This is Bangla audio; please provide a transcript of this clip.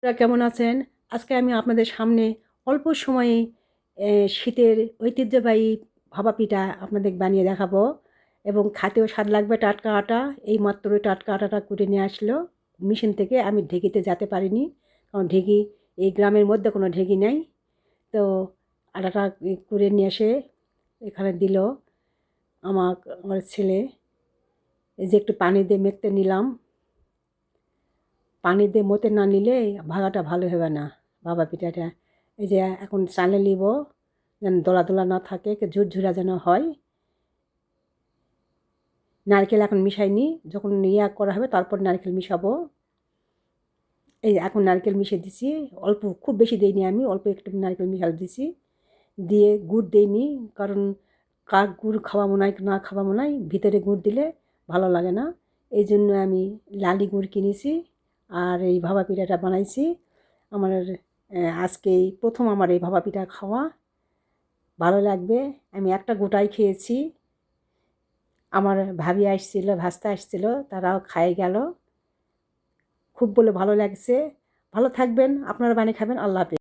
আপনারা কেমন আছেন? আজকে আমি আপনাদের সামনে অল্প সময়ে শীতের ঐতিহ্যবাহী ভাপা পিঠা আপনাদের বানিয়ে দেখাবো এবং খেতেও স্বাদ লাগবে। টাটকা আটা, এইমাত্র টাটকা আটাটা কুটে নিয়ে আসলো মেশিন থেকে। আমি ঢেঁকিতে যেতে পারিনি, কারণ ঢেঁকি এই গ্রামের মধ্যে কোনো ঢেঁকি নেই। তো আটাটা কুড়ে নিয়ে এসে এখানে দিল আমার ছেলে। এই যে একটু পানি দিয়ে মেখতে নিলাম। পানি দিয়ে মতে না নিলে ভাজাটা ভালো হবে না, ভাপা পিঠাটা। এই যে এখন চালে নিব, যেন দলা দলা না থাকে, ঝুরঝুরা যেন হয়। নারকেল এখন মিশাইনি, যখন ইয়া করা হবে তারপর নারকেল মিশাবো। এই এখন নারকেল মিশিয়ে দিছি, অল্প, খুব বেশি দিইনি, আমি অল্প একটু নারকেল মিশাল দিছি। দিয়ে গুড় দিইনি, কারণ কাক গুড় খাওয়া মনে হয় না, খাওয়া মনে হয় ভিতরে গুড় দিলে ভালো লাগে না। এই জন্য আমি লালি গুড় কিনেছি আর এই ভাপা পিঠাটা বানাইছি। আমার আজকে এই প্রথম আমার এই ভাপা পিঠা খাওয়া, ভালো লাগবে। আমি একটা গোটাই খেয়েছি, আমার ভাবি আসছিল, ভাস্তা আসছিল, তারাও খাই গেল। খুব বলে ভালো লাগছে। ভালো থাকবেন, আপনারা বানিয়ে খাবেন। আল্লাহ হাফেজ।